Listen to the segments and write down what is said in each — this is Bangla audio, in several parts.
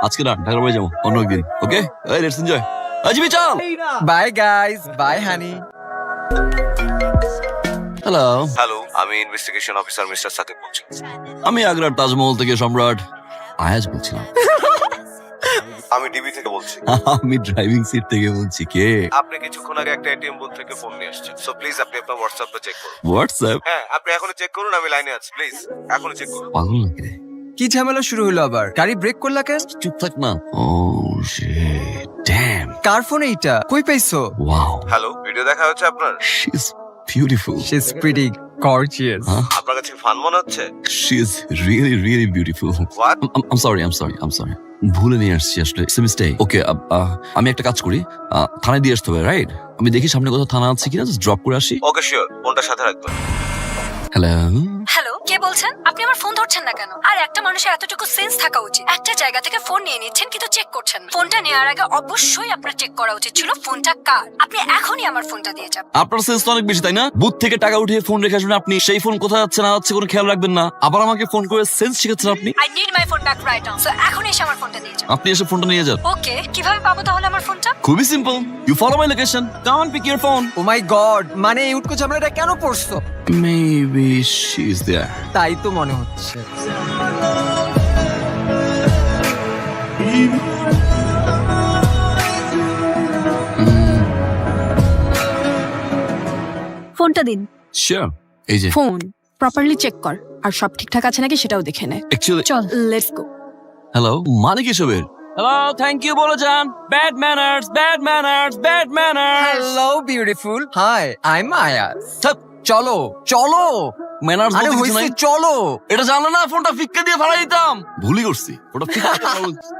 আজকে না ঢাকার বাড়ি যাবো অন্য একদিন। Okay, let's enjoy. জিমি চল। Bye guys, bye honey. Hello, hello, আমি ইনভেস্টিগেশন অফিসার মিস্টার সাকিব বলছি। আমি আগ্রার তাজমহল থেকে সম্রাট আয়াজ বলছিলাম। আমি ডিবি থেকে বলছি। আমি ড্রাইভিং সিট থেকে বলছি। কে? আপনি কিছুক্ষণ আগে একটা এটিএম বুথ থেকে ফোন নিয়ে আসছেন। সো প্লিজ আপনি আপনার হোয়াটসঅ্যাপে চেক করুন। হোয়াটসঅ্যাপ? হ্যাঁ, আপনি এখনই চেক করুন, আমি লাইনে আছি। প্লিজ এখনই চেক করুন। পাগল নাকি রে? কি ঝামেলা শুরু হলো আবার? গাড়ি ব্রেক করলা কেন? চুপ থাক না। ও শিট, ড্যাম। কার ফোন এইটা? কই পাইছো? ওয়াও, হ্যালো, ভিডিও দেখা হচ্ছে আপনার? She is beautiful. She is pretty gorgeous. আপনার কাছে ফান মনে হচ্ছে? She is really really beautiful. What? I'm sorry. ভুলে নিয়ে আসছি আসলে। It's a mistake. ওকে, আমি একটা কাজ করি, থানায় দিয়ে আসতে হবে, রাইট? আমি দেখি সামনে কোথাও থানা আছে কিনা, জাস্ট ড্রপ করে আসি। ওকে শিওর, ফোনটা সাথে রাখবেন। হ্যালো, হ্যালো, কে বলছেন? আপনি আমার ফোন ধরছেন না কেন? আর একটা মানুষের এতটুকু সেন্স থাকা উচিত। একটা জায়গা থেকে ফোন নিয়ে নিচ্ছেন কিন্তু চেক করছেন না। ফোনটা নেওয়ার আগে অবশ্যই আপনার চেক করা উচিত ছিল ফোনটা কার। আপনি এখনই আমার ফোনটা দিয়ে যান। আপনার সেন্স তো অনেক বেশি, তাই না? বুথ থেকে টাকা উঠিয়ে ফোন রেখে আসবেন আপনি, সেই ফোন কোথায় যাচ্ছে না যাচ্ছে কোনো খেয়াল রাখবেন না, আবার আমাকে ফোন করে সেন্স শিখাচ্ছেন আপনি। I need my phone back right now. So এখন এসে আমার ফোনটা দিয়ে যান। আপনি এসে ফোনটা নিয়ে যান। ওকে, কিভাবে পাবো তাহলে আমার ফোনটা? খুবই simple, you follow my location, come and pick your phone. Oh my god, মানে এই উটকো ঝামেলাটা কেন পড়ছো? Maybe she is there. তাই তো মনে হচ্ছে। ফোনটা দিন। শিওর, এই যে। ফোন প্রপারলি চেক কর আর সব ঠিকঠাক আছে নাকি সেটাও দেখে নে। অ্যাকচুয়ালি, চল। Let's go. হ্যালো, মানে কি সবের? হ্যালো, থ্যাংক ইউ বলে যান। Bad manners, bad manners, bad manners. Hello beautiful, hi I am Ayaz. চলো চলো, ম্যানার্স আরে বলতে কিছু হইছে, নাই। চলো। এটা জানলে না ফোনটা ফিক্কা দিয়ে ফালাই দিতাম। ভুলই করছি, ওটা ফিক্কা দিয়ে ফালাই দিতাম।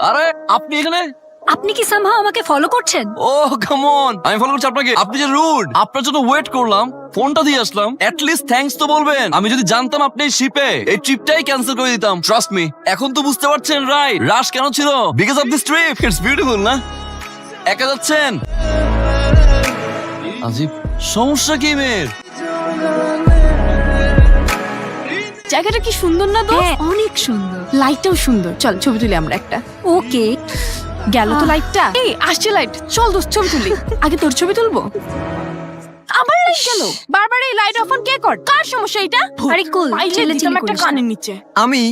আরে আপনি এখানে? আপনি কি সামহাও আমাকে ফলো করছেন? ও কাম অন, আমি ফলো করছি আপনাকে। আপনি যে রুড, আপনার জন্য ওয়েট করলাম, ফোনটা দিয়ে আসলাম, এট লিস্ট থ্যাঙ্কস তো বলবেন। আমি যদি জানতাম আপনি শিপে, এই ট্রিপটাই ক্যান্সেল করে দিতাম। ট্রাস্ট মি, এখন তো বুঝতে পারছেন রাইট রাশ কেন ছিল? Because of this trip. It's beautiful না? একা যাচ্ছেন? আজিব, সমস্যা কি মেয়ের? জায়গাটা কি সুন্দর না দোস্ত? হ্যাঁ, অনেক সুন্দর। লাইটটাও সুন্দর। চল ছবি তুলি আমরা একটা। ওকে, গেল তো লাইটটা। এই আসছে লাইট, চল দোস্ত ছবি তুলি। আগে তোর ছবি তুলবো। আবার লাইট গেল। বারবার এই লাইট অফ অন কে কর? কার সমস্যা এটা? আরে কুল, পাইলে চিল্লাচিল্লি দিতাম একটা করিস না। কানের নিচে। আমি?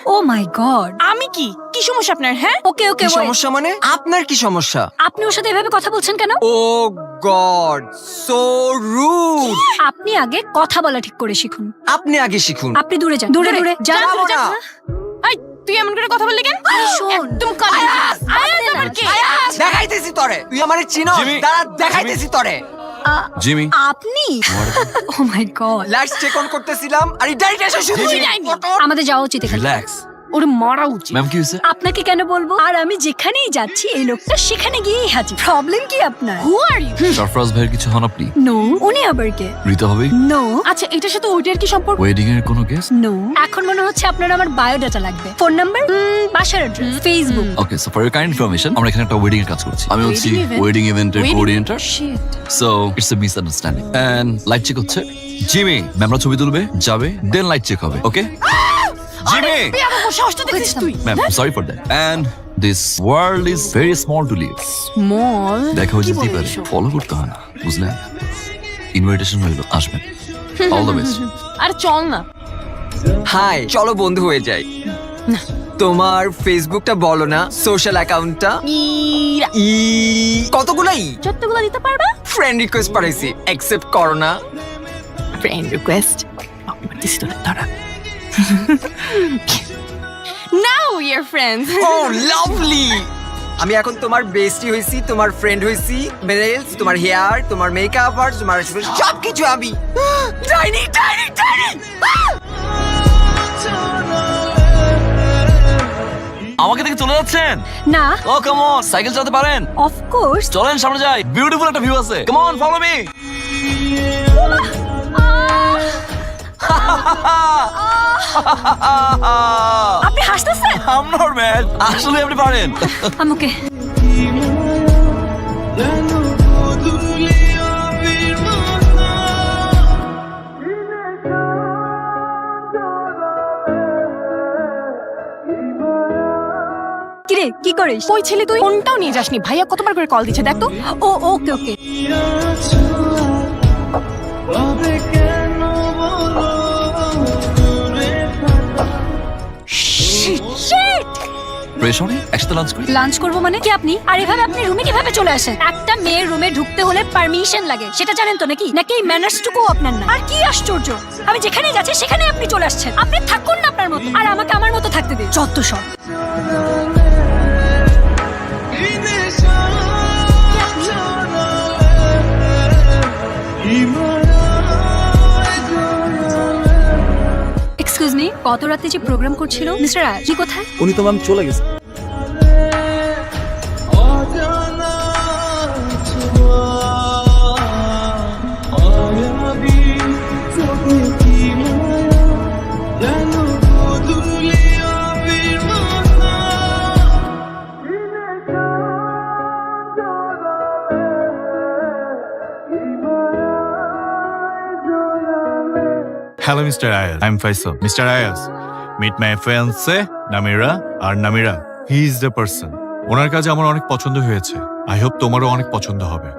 ও মাই গড। আমি কি কি সমস্যা আপনার? হ্যাঁ ওকে ওকে, কি ওয়েট। সমস্যা মানে? আপনার কি সমস্যা? আপনি ওর সাথে এভাবে কথা বলছেন কেন? ও গড, সো রুড। আপনি আগে কথা বলা ঠিক করে শিখুন। আপনি আগে শিখুন। আপনি দূরে যান, দূরে দূরে যান। যাবো না। এই তুই এমন করে কথা বললি কেন? আরে শোন। একদম কানে। আয়াজ আবার কে? দেখাইতেছি তরে, তুই আমারে চিনো? জিমি, দাঁড়া, দেখাইতেছি তরে। জিমি, আপনি? ও my god. Lights check on করতেছিলাম আর এই ডাইরেক্ট এসে শুধু তুই যাইনি। আমাদের যাওয়া উচিত এখানে। রিল্যাক্স। ওরে মারা উচিত। ম্যাম কি হয়েছে? আপনাকে কেন বলবো? আর আমি যেখানেই যাচ্ছি এই লোকটা সেখানে গিয়েই হাজির। প্রবলেম কি আপনার? হু আর ইউ? সরফরাজ ভাইয়ের কিছু হন আপনি? নো। উনি আবার কে? রিতা হবে? নো আচ্ছা এটার সাথে ওইটার কি সম্পর্ক? ওয়েডিং এর কোনো গেস? নো। এখন মনে হচ্ছে আপনার আমার বায়োডাটা লাগবে। ফোন নাম্বার, বাসার address, Facebook. Okay, so for your kind information, আমরা এখানে একটা ওয়েডিং এর কাজ করছি। আমি হচ্ছি Wedding event? ওয়েডিং ইভেন্টের Wedding- coordinator. Shit. So it's a misunderstanding and light check হচ্ছে। জিমি, ম্যামরা ছবি তুলবে, যাবে, দেন লাইট চেক হবে। Okay Jimmy? তুই আমার সাহসটা দেখছিস তুই? Ma'am sorry for that. And this world is very small to live. Small. দেখা হয়ে যেতেই পারে, ফলো করতে হয় না, বুঝলেন? ইনভিটেশন হইলো, আসবেন। All the best. আরে চল না। হাই, চলো বন্ধু হয়ে যাই। তোমার ফেসবুকটা বলো না, সোশ্যাল অ্যাকাউন্টটা। ইরা ই কতগুলাই যতগুলো দিতে পারবা? ফ্রেন্ড রিকোয়েস্ট পাঠাইছি, অ্যাকসেপ্ট করো না। ফ্রেন্ড রিকোয়েস্ট দিস তো তারা। Now we are friends. Oh lovely, আমি এখন তোমার বেস্টি হইছি, তোমার ফ্রেন্ড হইছি, মেরেলস, তোমার হেয়ার, তোমার মেকআপ আর তোমার সবকিছু আমি। ডাইনি ডাইনি ডাইনি। আমাকে দেখে চলে যাচ্ছেন? না, ও কাম অন, সাইকেল চালাতে পারেন? Of course. চলেন সামনে যাই, বিউটিফুল একটা ভিউ আছে। Come on, follow me. আপনি হাসতেছেন? I'm not mad. আসলে আপনি পারেন। আমাকে কিরে কি করিস? কই ছিলি তুই? ফোনটাও নিয়ে যাসনি। ভাইয়া কতবার করে কল দিচ্ছে দেখ তো। ও ওকে ওকে। প্রেশনে একসাথে লাঞ্চ করি। লাঞ্চ করবো মানে কি আপনি? আর এভাবে আপনি রুমে কিভাবে চলে আসেন? একটা মেয়ের রুমে ঢুকতে হলে পারমিশন লাগে, সেটা জানেন তো নাকি? নাকি এই ম্যানার্সটুকু আপনার না? আর কি আশ্চর্য, আমি যেখানে যাচ্ছি সেখানে আপনি চলে আসছেন। আপনি থাকুন না আপনার মতো, আর আমাকে আমার মতো থাকতে দিন। যত সব। এক্সকিউজ মি, গত রাতে যে প্রোগ্রাম করছিল মিস্টার রাজ, কি কোথায়? উনি তো ম্যাম চলে গেছে। Hello, Mr. Ayaz. I'm Faisal. Mr. Ayaz, meet my fiancée, Namira. R Namira, he is the person. ওনার কাছে আমার অনেক পছন্দ হয়েছে। I hope তোমারও অনেক পছন্দ হবে।